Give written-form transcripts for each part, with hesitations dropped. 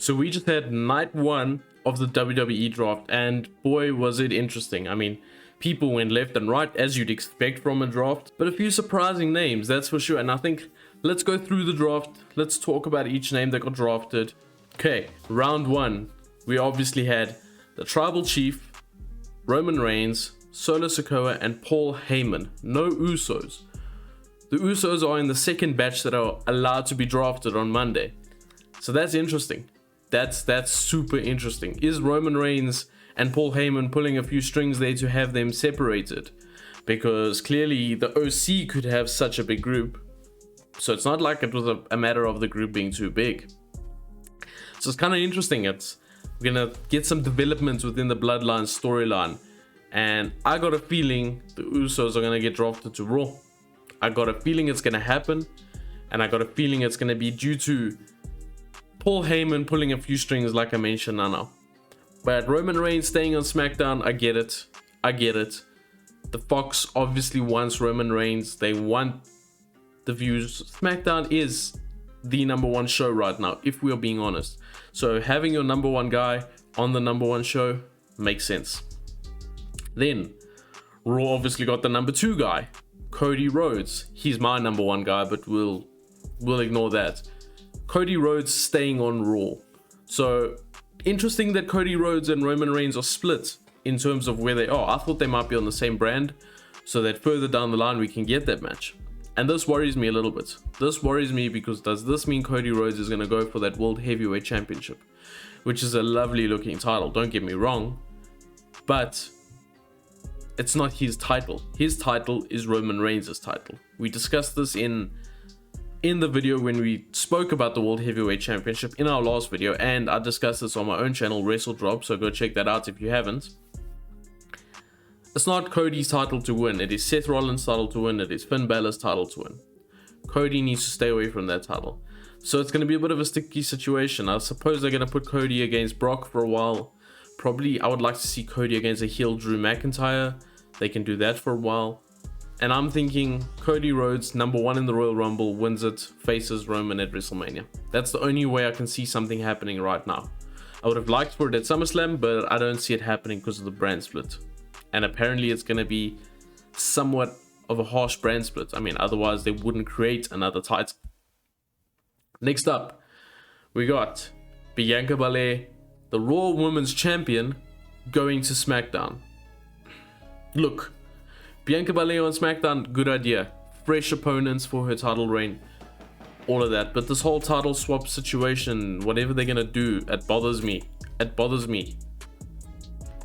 So we just had night one of the WWE draft, and boy was it interesting. I mean, people went left and right as you'd expect from a draft, but a few surprising names, that's for sure. And I think let's go through the draft. Let's talk about each name that got drafted. Okay, round one, we obviously had the Tribal Chief, Roman Reigns, Solo Sikoa, and Paul Heyman. No Usos. The Usos are in the second batch that are allowed to be drafted on Monday. So that's interesting. That's super interesting. Is Roman Reigns and Paul Heyman pulling a few strings there to have them separated? Because clearly the OC could have such a big group. So it's not like it was a matter of the group being too big. So it's kind of interesting. We're going to get some developments within the Bloodline storyline. And I got a feeling the Usos are going to get drafted to Raw. I got a feeling it's going to happen. And I got a feeling it's going to be due to Paul Heyman pulling a few strings, like I mentioned now. But Roman Reigns staying on SmackDown, I get it. I get it. The Fox obviously wants Roman Reigns. They want the views. SmackDown is the number one show right now, if we are being honest. So having your number one guy on the number one show makes sense. Then Raw obviously got the number two guy, Cody Rhodes. He's my number one guy, but we'll ignore that. Cody Rhodes staying on Raw. So interesting that Cody Rhodes and Roman Reigns are split in terms of where they are. I thought they might be on the same brand, so that further down the line we can get that match. And this worries me a little bit. This worries me because does this mean Cody Rhodes is going to go for that World Heavyweight Championship, which is a lovely looking title, don't get me wrong, but it's not his title. His title is Roman Reigns' title. We discussed this in the video when we spoke about the World Heavyweight Championship in our last video, and I discussed this on my own channel, WrestleDrop, so go check that out if you haven't. It's not Cody's title to win, it is Seth Rollins' title to win, it is Finn Balor's title to win. Cody needs to stay away from that title. So it's going to be a bit of a sticky situation. I suppose they're going to put Cody against Brock for a while. Probably I would like to see Cody against a heel Drew McIntyre. They can do that for a while. And I'm thinking Cody Rhodes, number one in the Royal Rumble, wins it, faces Roman at WrestleMania. That's the only way I can see something happening right now. I would have liked for it at SummerSlam, but I don't see it happening because of the brand split. And apparently it's going to be somewhat of a harsh brand split. I mean, otherwise they wouldn't create another title. Next up, we got Bianca Belair, the Raw Women's Champion, going to SmackDown. Look, Bianca Belair on SmackDown, good idea. Fresh opponents for her title reign. All of that. But this whole title swap situation, whatever they're going to do, it bothers me. It bothers me.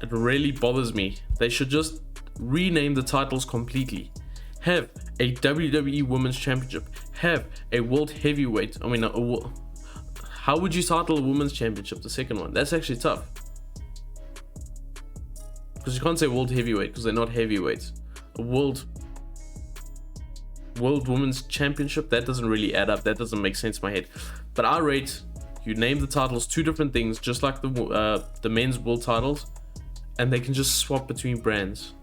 It really bothers me. They should just rename the titles completely. Have a WWE Women's Championship. Have a World Heavyweight. I mean, how would you title a Women's Championship, the second one? That's actually tough. Because you can't say World Heavyweight because they're not heavyweights. A World Women's Championship, that doesn't really add up. That doesn't make sense in my head. But I rate you name the titles two different things, just like the men's world titles, and they can just swap between brands.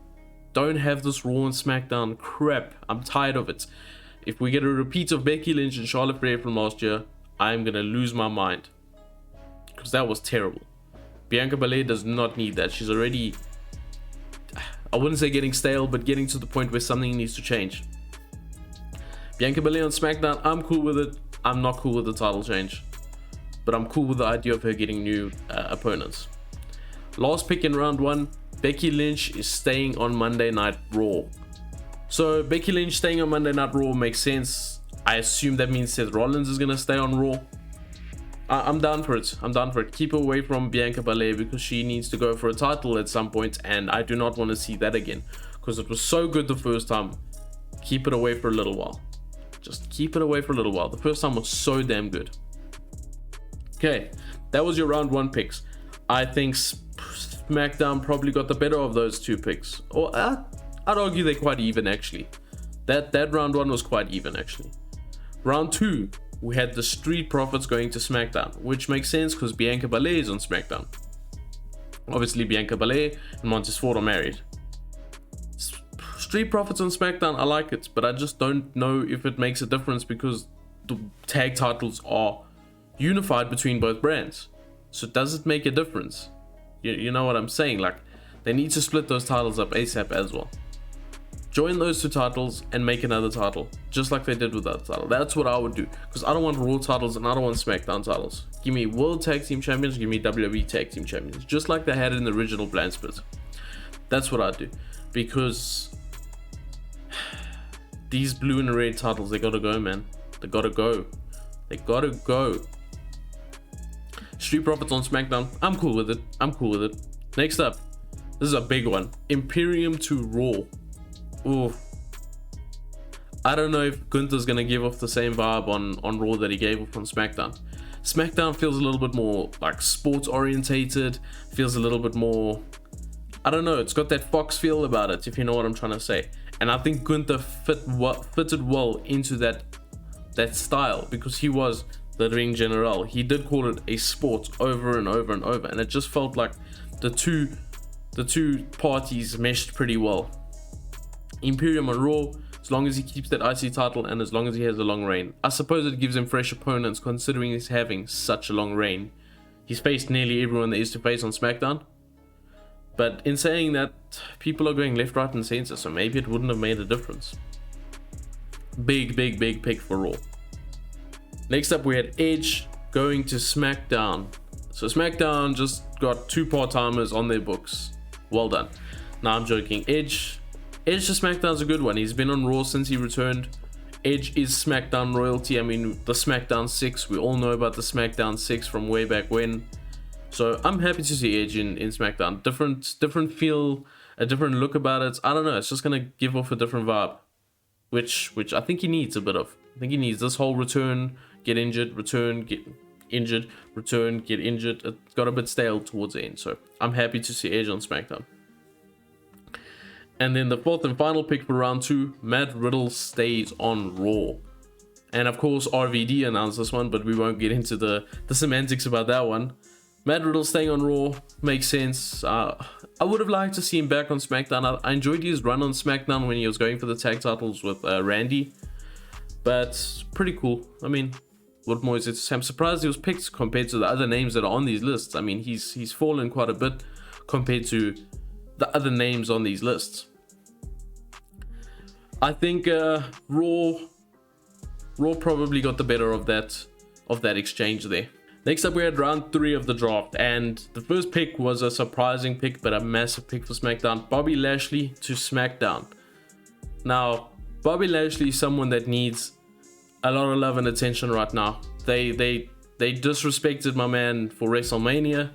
Don't have this Raw and SmackDown crap. I'm tired of it. If we get a repeat of Becky Lynch and Charlotte Flair from last year, I'm gonna lose my mind, because that was terrible. Bianca Belair does not need that. She's already, I wouldn't say getting stale, but getting to the point where something needs to change. Bianca Belair on SmackDown, I'm cool with it. I'm not cool with the title change, but I'm cool with the idea of her getting new opponents. Last pick in round one, Becky Lynch is staying on Monday Night Raw. So Becky Lynch staying on Monday Night Raw makes sense. I assume that means Seth Rollins is gonna stay on Raw. I'm down for it. I'm down for it. Keep her away from Bianca Belair because she needs to go for a title at some point, and I do not want to see that again because it was so good the first time. Keep it away for a little while. Just keep it away for a little while. The first time was so damn good. Okay, that was your round one picks. I think SmackDown probably got the better of those two picks. Or I'd argue they're quite even actually. That round one was quite even actually. Round two, we had the Street Profits going to SmackDown, which makes sense because Bianca Belair is on SmackDown. Obviously Bianca Belair and Montez Ford are married. Street Profits on SmackDown, I like it, but I just don't know if it makes a difference because the tag titles are unified between both brands. So does it make a difference? You know what I'm saying? Like, they need to split those titles up ASAP as well. Join those two titles and make another title, just like they did with that title. That's what I would do, because I don't want Raw titles and I don't want SmackDown titles. Give me World Tag Team Champions, give me WWE Tag Team Champions, just like they had in the original brand split. That's what I do, because these blue and red titles, they gotta go, man. They gotta go. They gotta go. Street Profits on SmackDown. I'm cool with it. I'm cool with it. Next up, this is a big one. Imperium to Raw. Ooh. I don't know if Gunther's gonna give off the same vibe on Raw that he gave off on SmackDown. SmackDown feels a little bit more like sports orientated, feels a little bit more, I don't know, it's got that Fox feel about it, if you know what I'm trying to say. And I think Gunther fitted well into that style, because he was the ring general. He did call it a sport over and over and over, and it just felt like the two parties meshed pretty well. Imperium on Raw, as long as he keeps that IC title and as long as he has a long reign. I suppose it gives him fresh opponents, considering he's having such a long reign. He's faced nearly everyone that is to face on SmackDown. But in saying that, people are going left, right and center, so maybe it wouldn't have made a difference. Big pick for Raw. Next up, we had Edge going to SmackDown. So SmackDown just got 2 part-timers on their books. Well done. Now I'm joking. Edge to SmackDown's a good one. He's been on Raw since he returned. Edge is SmackDown royalty. I mean, the SmackDown 6, we all know about the SmackDown 6 from way back when. So I'm happy to see Edge in SmackDown. Different feel, a different look about it. I don't know, it's just gonna give off a different vibe, which I think he needs a bit of. I think he needs this whole return, get injured, return, get injured, return, get injured. It got a bit stale towards the end, so I'm happy to see Edge on SmackDown. And then the fourth and final pick for round 2, Matt Riddle stays on Raw. And of course RVD announced this one, but we won't get into the semantics about that one. Matt Riddle staying on Raw makes sense. I would have liked to see him back on SmackDown. I enjoyed his run on SmackDown when he was going for the tag titles with Randy. But pretty cool. I mean, what more is it? I'm surprised he was picked compared to the other names that are on these lists. I mean, he's fallen quite a bit compared to the other names on these lists. I think Raw probably got the better of that exchange there. Next up, we had round 3 of the draft, and the first pick was a surprising pick, but a massive pick for SmackDown. Bobby Lashley to SmackDown. Now, Bobby Lashley is someone that needs a lot of love and attention right now. They disrespected my man for WrestleMania.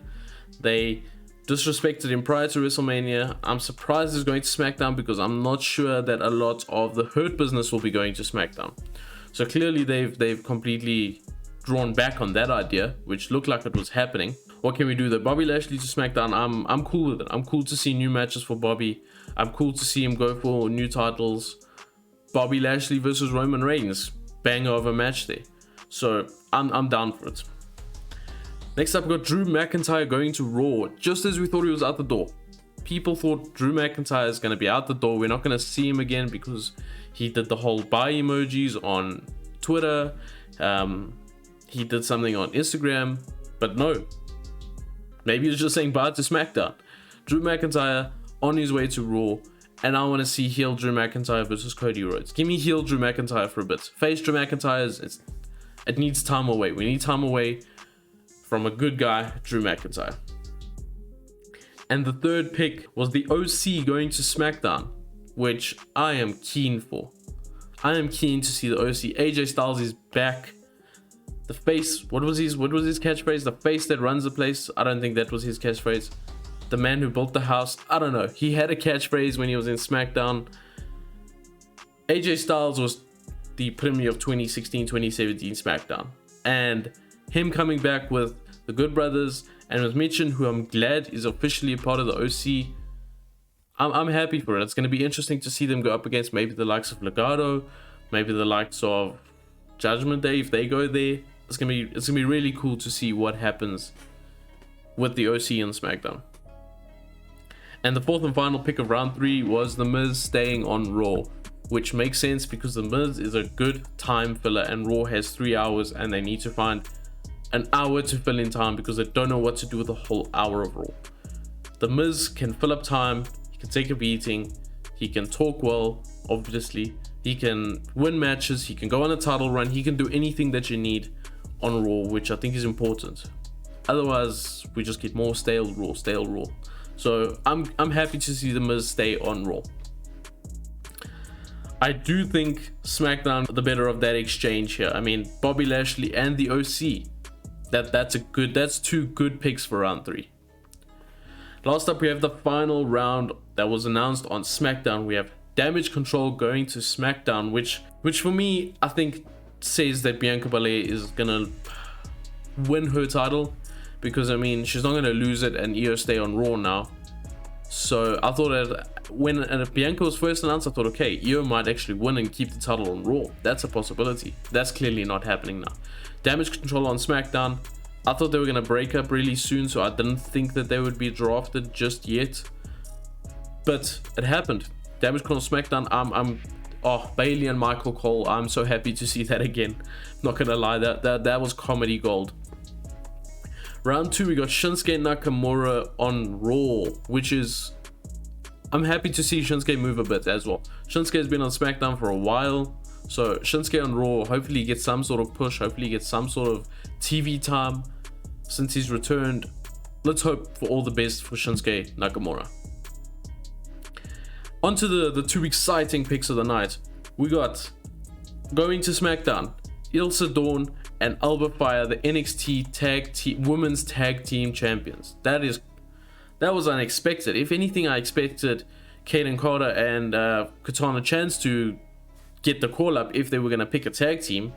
They disrespected him prior to WrestleMania. I'm surprised he's going to SmackDown, because I'm not sure that a lot of the Hurt Business will be going to SmackDown. So clearly they've completely drawn back on that idea, which looked like it was happening. What can we do? The Bobby Lashley to SmackDown, I'm cool with it. I'm cool to see new matches for Bobby. I'm cool to see him go for new titles. Bobby Lashley versus Roman Reigns, banger of a match there. So I'm down for it. Next up, we got Drew McIntyre going to Raw, just as we thought he was out the door. People thought Drew McIntyre is going to be out the door. We're not going to see him again, because he did the whole bye emojis on Twitter. He did something on Instagram, but no. Maybe he's just saying bye to SmackDown. Drew McIntyre on his way to Raw, and I want to see heel Drew McIntyre versus Cody Rhodes. Give me heel Drew McIntyre for a bit. Face Drew McIntyre, it needs time away. We need time away from a good guy, Drew McIntyre. And the third pick was the OC going to SmackDown, which I am keen for. I am keen to see the OC. AJ Styles is back. The face, what was his catchphrase? The face that runs the place. I don't think that was his catchphrase. The man who built the house. I don't know. He had a catchphrase when he was in SmackDown. AJ Styles was the epitome of 2016-2017 SmackDown. And him coming back with the Good Brothers and with Mitchin, who I'm glad is officially a part of the OC. I'm happy for it. It's going to be interesting to see them go up against maybe the likes of Legado, maybe the likes of Judgment Day if they go there. It's gonna be really cool to see what happens with the OC and SmackDown. And the fourth and final pick of round 3 was The Miz staying on Raw, which makes sense because The Miz is a good time filler, and Raw has 3 hours, and they need to find an hour to fill in time because they don't know what to do with the whole hour of Raw. The Miz can fill up time, he can take a beating, he can talk well, obviously, he can win matches, he can go on a title run, he can do anything that you need on Raw, which I think is important. Otherwise, we just get more stale Raw. So I'm happy to see the Miz stay on Raw. I do think SmackDown the better of that exchange here. I mean, Bobby Lashley and the OC. That's two good picks for round 3. Last up, we have the final round that was announced on SmackDown. We have Damage Control going to SmackDown, which for me, I think says that Bianca Belair is gonna win her title, because I mean, she's not gonna lose it and Io stay on Raw now. So I thought that when Bianca was first announced, I thought, okay, Io might actually win and keep the title on Raw. That's a possibility. That's clearly not happening now. Damage Control on SmackDown. I thought they were gonna break up really soon, so I didn't think that they would be drafted just yet. But it happened. Damage Control SmackDown. Bailey and Michael Cole. I'm so happy to see that again. Not gonna lie, that was comedy gold. Round 2, we got Shinsuke Nakamura on Raw, which is, I'm happy to see Shinsuke move a bit as well. Shinsuke has been on SmackDown for a while, so Shinsuke on Raw, hopefully he gets some sort of push, hopefully he gets some sort of TV time since he's returned. Let's hope for all the best for Shinsuke Nakamura. On to the 2 exciting picks of the night. We got, going to SmackDown, Ilsa Dawn and Alba Fire, the NXT Women's Tag Team Champions. That was unexpected. If anything, I expected Kaden Carter and Katana Chance to get the call up if they were going to pick a tag team,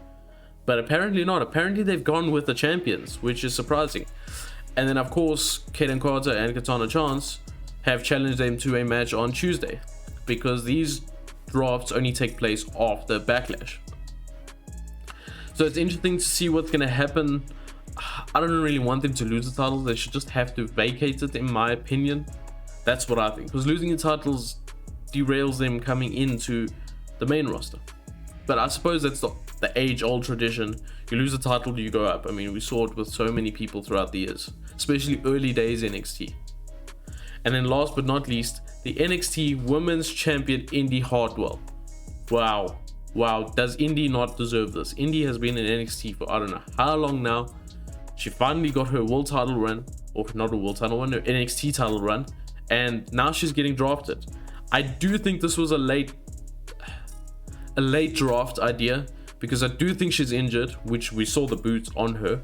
but apparently not. Apparently they've gone with the champions, which is surprising. And then of course Kaden Carter and Katana Chance have challenged them to a match on Tuesday, because these drafts only take place after Backlash. So it's interesting to see what's going to happen. I don't really want them to lose the titles. They should just have to vacate it, in my opinion. That's what I think, because losing the titles derails them coming into the main roster. But I suppose that's the age-old tradition. You lose the title, you go up. I mean, we saw it with so many people throughout the years, especially early days NXT. And then last but not least, the NXT Women's Champion Indy Hartwell. Wow, does Indy not deserve this? Indy has been in NXT for I don't know how long now. She finally got her world title run, or not a world title run, her NXT title run, and now she's getting drafted. I do think this was a late draft idea, because I do think she's injured, which we saw the boots on her,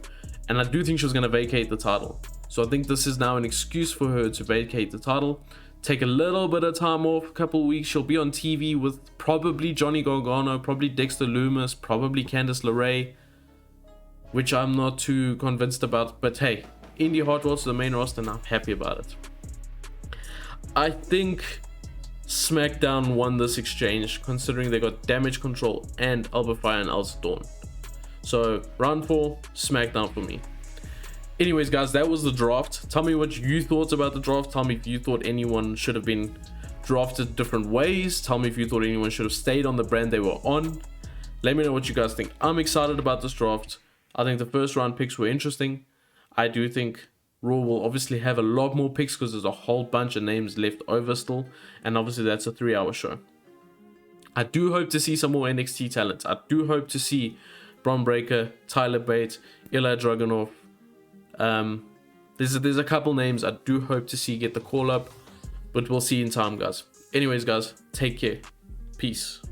and I do think she was going to vacate the title. So I think this is now an excuse for her to vacate the title, take a little bit of time off, a couple of weeks. She'll be on TV with probably Johnny Gargano, probably Dexter Lumis, probably Candice LeRae, which I'm not too convinced about. But hey, Indy Hartwell's the main roster and I'm happy about it. I think SmackDown won this exchange, considering they got Damage Control and Alba Fire and Ilsa Dawn. So round 4, SmackDown for me. Anyways guys, that was the draft. Tell me what you thought about the draft. Tell me if you thought anyone should have been drafted different ways. Tell me if you thought anyone should have stayed on the brand they were on. Let me know what you guys think. I'm excited about this draft. I think the first round picks were interesting. I do think Raw will obviously have a lot more picks, because there's a whole bunch of names left over still, and obviously that's a 3-hour show. I do hope to see some more NXT talent. I do hope to see Bron Breakker, Tyler Bate, Ilya Dragunov. There's a couple names I do hope to see get the call up, but we'll see in time, guys. Anyways guys, take care. Peace.